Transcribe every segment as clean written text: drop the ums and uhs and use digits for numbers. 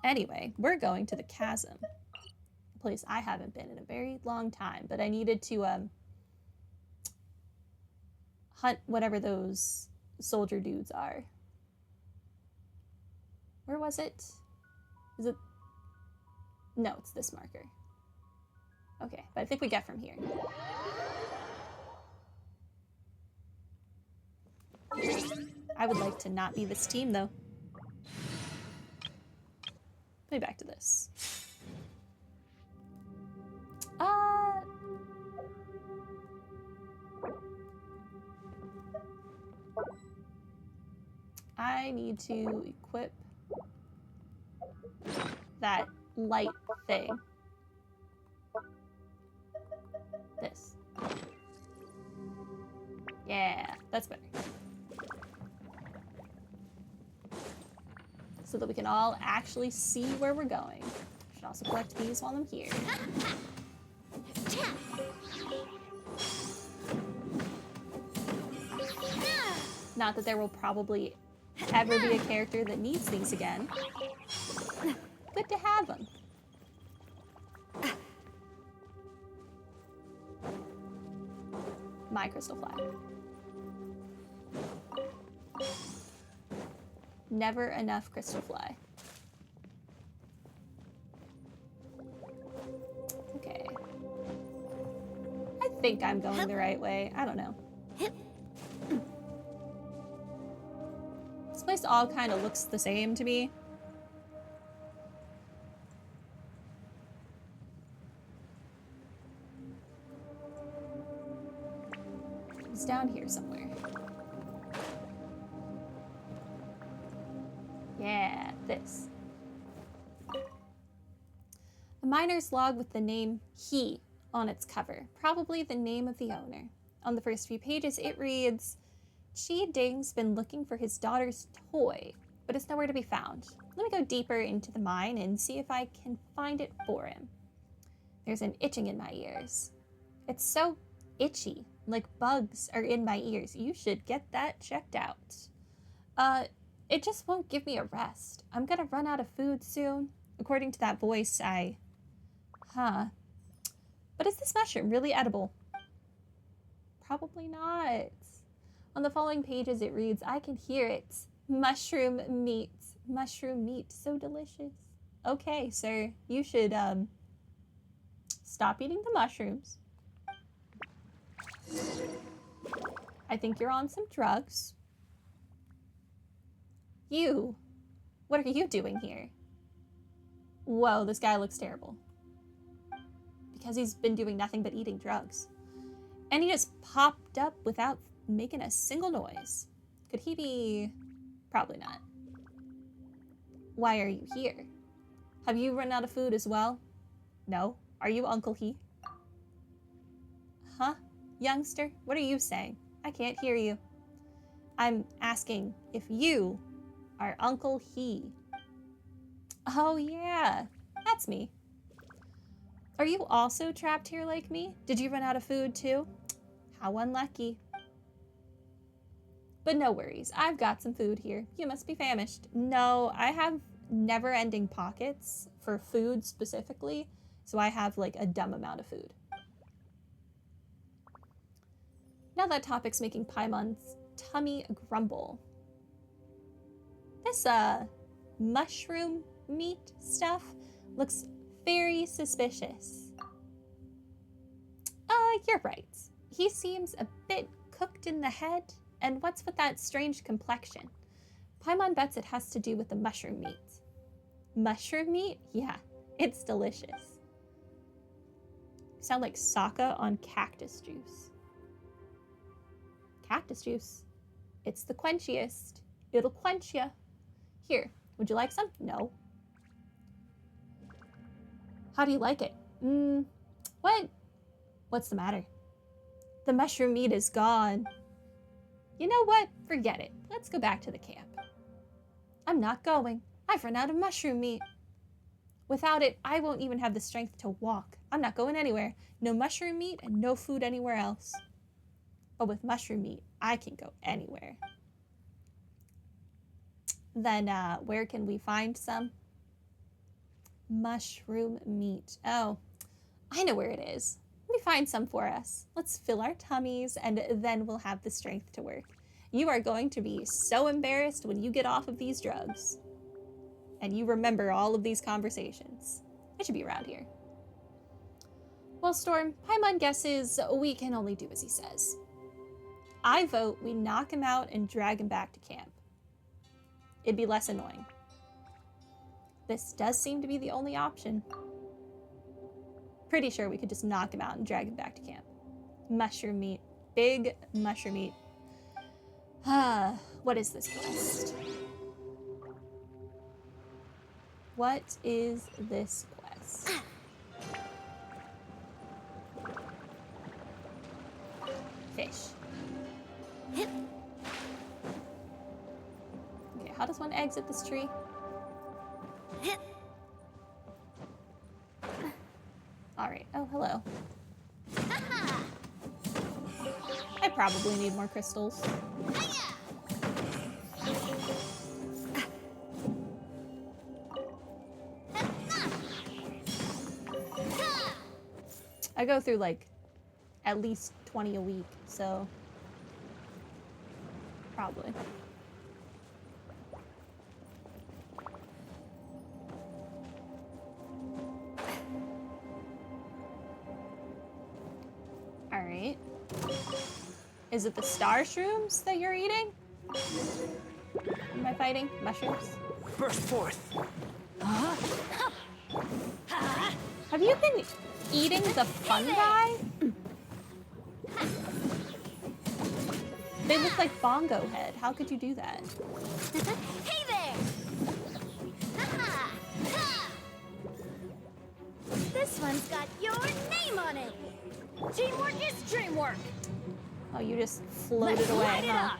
Anyway, we're going to the chasm. A place I haven't been in a very long time, but I needed to hunt whatever those soldier dudes are. Where was it? Is it? No, it's this marker. Okay, but I think we get from here. I would like to not be this team, though. Put me back to this. I need to equip that light thing. This. Yeah, that's better. So that we can all actually see where we're going. I should also collect these while I'm here. Not that there will probably ever be a character that needs these again. Good to have them. My crystal flag. Never enough crystal fly. Okay. I think I'm going the right way. I don't know. This place all kind of looks the same to me. It's down here somewhere. Yeah, this. A miner's log with the name he on its cover, probably the name of the owner. On the first few pages, it reads, Chi Ding's been looking for his daughter's toy, but it's nowhere to be found. Let me go deeper into the mine and see if I can find it for him. There's an itching in my ears. It's so itchy, like bugs are in my ears. You should get that checked out. It just won't give me a rest. I'm gonna run out of food soon. According to that voice, Huh. But is this mushroom really edible? Probably not. On the following pages it reads, I can hear it. Mushroom meat. Mushroom meat. So delicious. Okay, sir. You should, stop eating the mushrooms. I think you're on some drugs. You. What are you doing here? Whoa, this guy looks terrible. Because he's been doing nothing but eating drugs. And he just popped up without making a single noise. Could he be... Probably not. Why are you here? Have you run out of food as well? No. Are you Uncle He? Huh? Youngster, what are you saying? I can't hear you. I'm asking if you are Uncle He. Oh yeah, that's me. Are you also trapped here like me? Did you run out of food too? How unlucky. But no worries, I've got some food here. You must be famished. No, I have never-ending pockets for food specifically, so I have like a dumb amount of food. Now that topic's making Paimon's tummy grumble. This mushroom meat stuff looks very suspicious. You're right. He seems a bit cooked in the head. And what's with that strange complexion? Paimon bets it has to do with the mushroom meat. Mushroom meat? Yeah, it's delicious. You sound like Sokka on cactus juice. Cactus juice? It's the quenchiest. It'll quench ya. Here, would you like some? No. How do you like it? What? What's the matter? The mushroom meat is gone. You know what? Forget it. Let's go back to the camp. I'm not going. I've run out of mushroom meat. Without it, I won't even have the strength to walk. I'm not going anywhere. No mushroom meat and no food anywhere else. But with mushroom meat, I can go anywhere. Then, where can we find some? Mushroom meat. Oh, I know where it is. Let me find some for us. Let's fill our tummies and then we'll have the strength to work. You are going to be so embarrassed when you get off of these drugs. And you remember all of these conversations. It should be around here. Well, Storm, Paimon guesses we can only do as he says. I vote we knock him out and drag him back to camp. It'd be less annoying. This does seem to be the only option. Pretty sure we could just knock him out and drag him back to camp. Mushroom meat. Big mushroom meat. What is this quest? What is this quest? Fish. Okay, how does one exit this tree? Alright, oh, hello. I probably need more crystals. I go through like at least 20 a week, so probably. All right. Is it the star shrooms that you're eating? Am I fighting mushrooms? Burst forth. Have you been eating the fungi? They look like Bongo Head. How could you do that? Hey there! This one's got your name on it. Teamwork is dreamwork. Oh, you just floated Let's away, light it huh? up.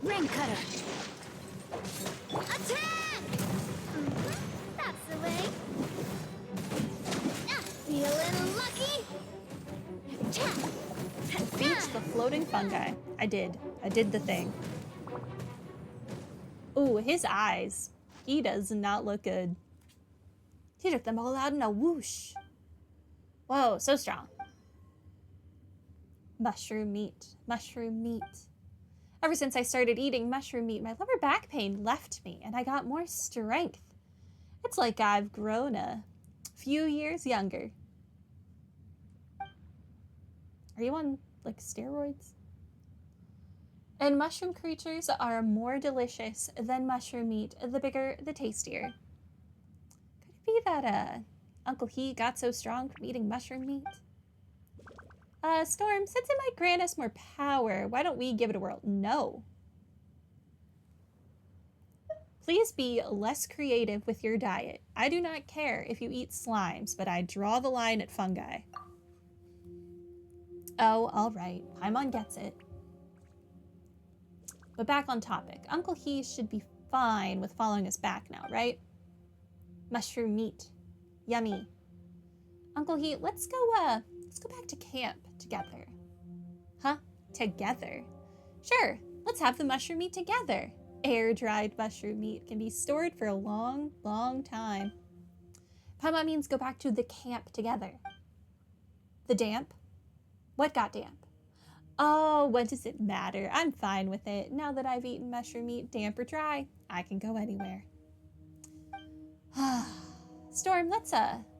Ring cutter. Attack! That's the way. Feeling lucky? Beat the floating fungi. I did the thing. Ooh, his eyes. He does not look good. He took them all out in a whoosh. Whoa, so strong. Mushroom meat. Mushroom meat. Ever since I started eating mushroom meat, my lower back pain left me and I got more strength. It's like I've grown a few years younger. Are you on, like, steroids? And mushroom creatures are more delicious than mushroom meat. The bigger, the tastier. Could it be that, Uncle He got so strong from eating mushroom meat? Storm, since it might grant us more power, why don't we give it a whirl? No. Please be less creative with your diet. I do not care if you eat slimes, but I draw the line at fungi. Oh, all right. Paimon gets it. But back on topic. Uncle He should be fine with following us back now, right? Mushroom meat. Yummy. Uncle He, let's go back to camp together. Huh? Together? Sure, let's have the mushroom meat together. Air-dried mushroom meat can be stored for a long, long time. Paimon means go back to the camp together. The damp? What got damp? Oh, what does it matter? I'm fine with it. Now that I've eaten mushroom meat, damp or dry, I can go anywhere. Storm, let's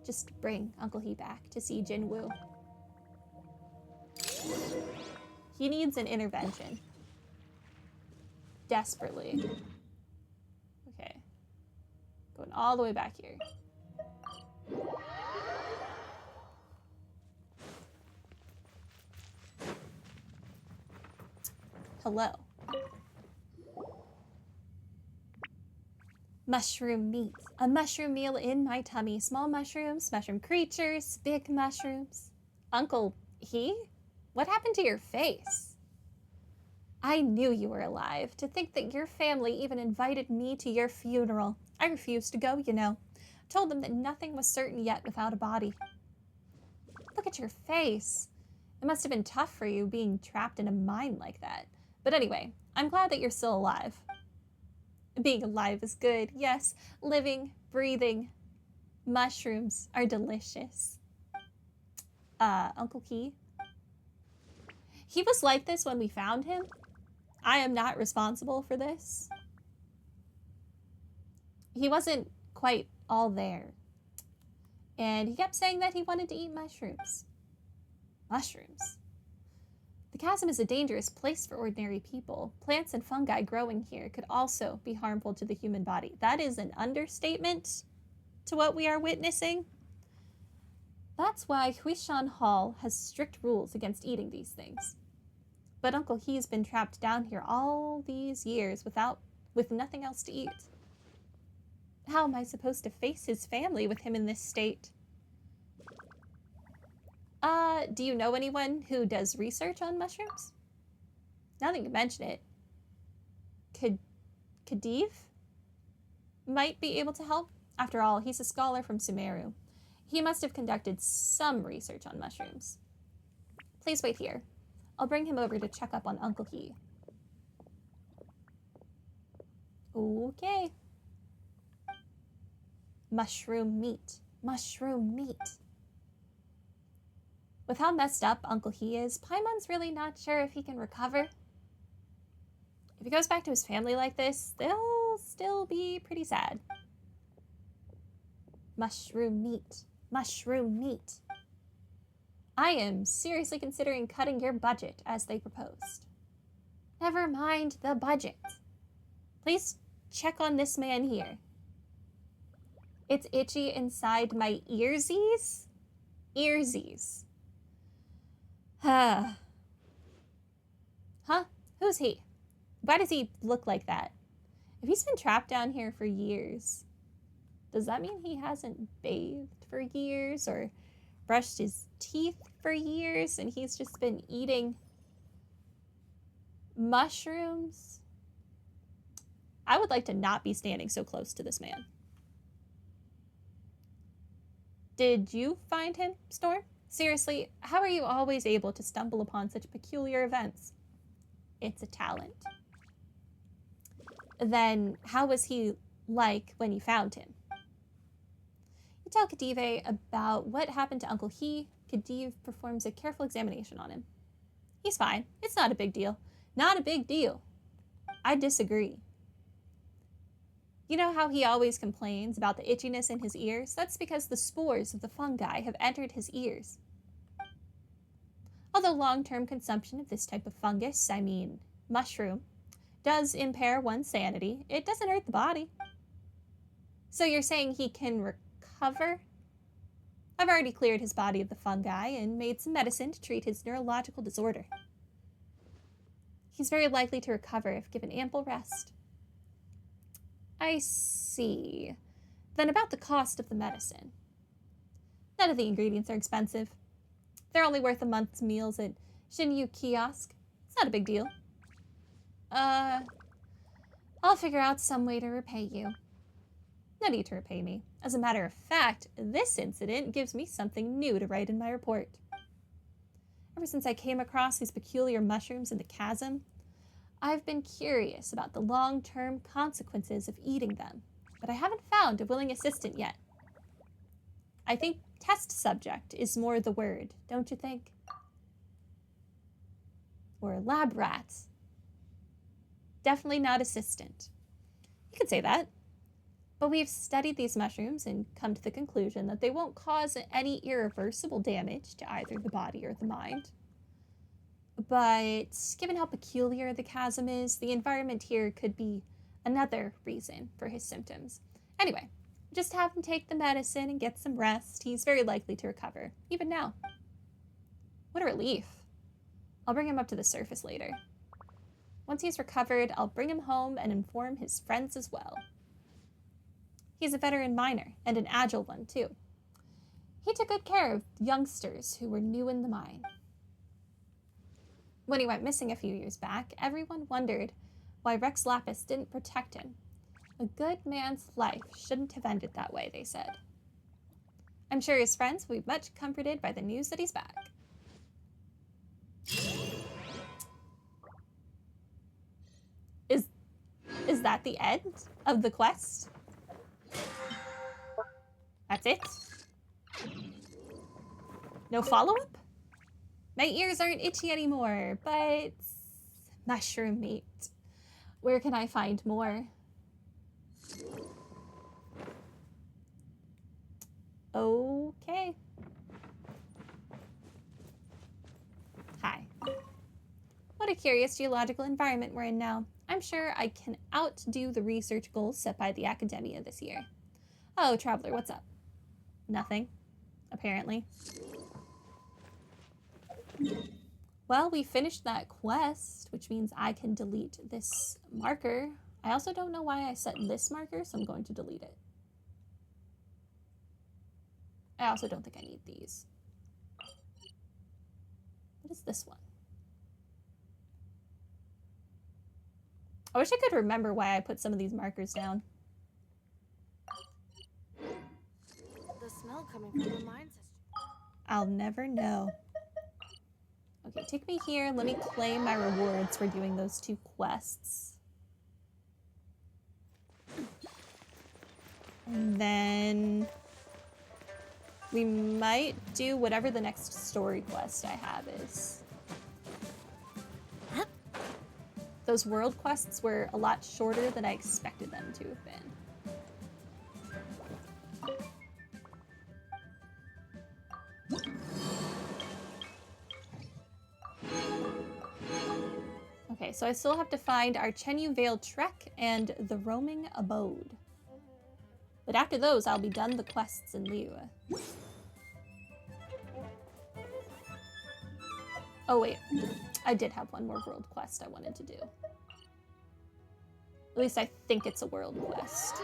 just bring Uncle He back to see Jinwoo. He needs an intervention. Desperately. Okay. Going all the way back here. Hello. Mushroom meat. A mushroom meal in my tummy. Small mushrooms, mushroom creatures, big mushrooms. Uncle He? What happened to your face? I knew you were alive. To think that your family even invited me to your funeral. I refused to go, you know. Told them that nothing was certain yet without a body. Look at your face. It must have been tough for you being trapped in a mine like that. But anyway, I'm glad that you're still alive. Being alive is good. Yes, living, breathing. Mushrooms are delicious. Uncle Key. He was like this when we found him. I am not responsible for this. He wasn't quite all there. And he kept saying that he wanted to eat mushrooms. Mushrooms. The chasm is a dangerous place for ordinary people. Plants and fungi growing here could also be harmful to the human body. That is an understatement to what we are witnessing. That's why Huishan Hall has strict rules against eating these things. But Uncle He's been trapped down here all these years with nothing else to eat. How am I supposed to face his family with him in this state? Do you know anyone who does research on mushrooms? Now that you mention it, Khedive might be able to help. After all, he's a scholar from Sumeru. He must have conducted some research on mushrooms. Please wait here. I'll bring him over to check up on Uncle He. Okay. Mushroom meat. Mushroom meat. With how messed up Uncle He is, Paimon's really not sure if he can recover. If he goes back to his family like this, they'll still be pretty sad. Mushroom meat. Mushroom meat. I am seriously considering cutting your budget as they proposed. Never mind the budget. Please check on this man here. It's itchy inside my earsies? Earsies. Huh? Who's he? Why does he look like that? If he's been trapped down here for years, does that mean he hasn't bathed for years or brushed his teeth for years and he's just been eating mushrooms? I would like to not be standing so close to this man. Did you find him, Storm? Seriously, how are you always able to stumble upon such peculiar events? It's a talent. Then, how was he like when you found him? You tell Khedive about what happened to Uncle He. Khedive performs a careful examination on him. He's fine. It's not a big deal. Not a big deal. I disagree. You know how he always complains about the itchiness in his ears? That's because the spores of the fungi have entered his ears. Although long-term consumption of this type of fungus, I mean mushroom, does impair one's sanity, it doesn't hurt the body. So you're saying he can recover? I've already cleared his body of the fungi and made some medicine to treat his neurological disorder. He's very likely to recover if given ample rest. I see. Then about the cost of the medicine. None of the ingredients are expensive. They're only worth a month's meals at Shinyu Kiosk. It's not a big deal. I'll figure out some way to repay you. No need to repay me. As a matter of fact, this incident gives me something new to write in my report. Ever since I came across these peculiar mushrooms in the chasm, I've been curious about the long-term consequences of eating them, but I haven't found a willing assistant yet. I think test subject is more the word, don't you think? Or lab rat. Definitely not assistant. You could say that. But we've studied these mushrooms and come to the conclusion that they won't cause any irreversible damage to either the body or the mind. But given how peculiar the chasm is, the environment here could be another reason for his symptoms. Anyway, just have him take the medicine and get some rest. He's very likely to recover, even now. What a relief. I'll bring him up to the surface later. Once he's recovered, I'll bring him home and inform his friends as well. He's a veteran miner, and an agile one, too. He took good care of youngsters who were new in the mine. When he went missing a few years back, everyone wondered why Rex Lapis didn't protect him. A good man's life shouldn't have ended that way, they said. I'm sure his friends will be much comforted by the news that he's back. Is that the end of the quest? That's it? No follow-up? My ears aren't itchy anymore, but... Mushroom meat. Where can I find more? Okay. Hi. What a curious geological environment we're in now. I'm sure I can outdo the research goals set by the Academia this year. Oh, Traveler, what's up? Nothing, apparently. Well, we finished that quest, which means I can delete this marker. I also don't know why I set this marker, so I'm going to delete it. I also don't think I need these. What is this one? I wish I could remember why I put some of these markers down. The smell coming from the mine system. I'll never know. Okay, take me here. Let me claim my rewards for doing those 2 quests. And then we might do whatever the next story quest I have is. Those world quests were a lot shorter than I expected them to have been. Okay, so I still have to find our Chenyu Vale Trek and the Roaming Abode. But after those, I'll be done the quests in Liu. Oh wait, I did have one more world quest I wanted to do. At least I think it's a world quest.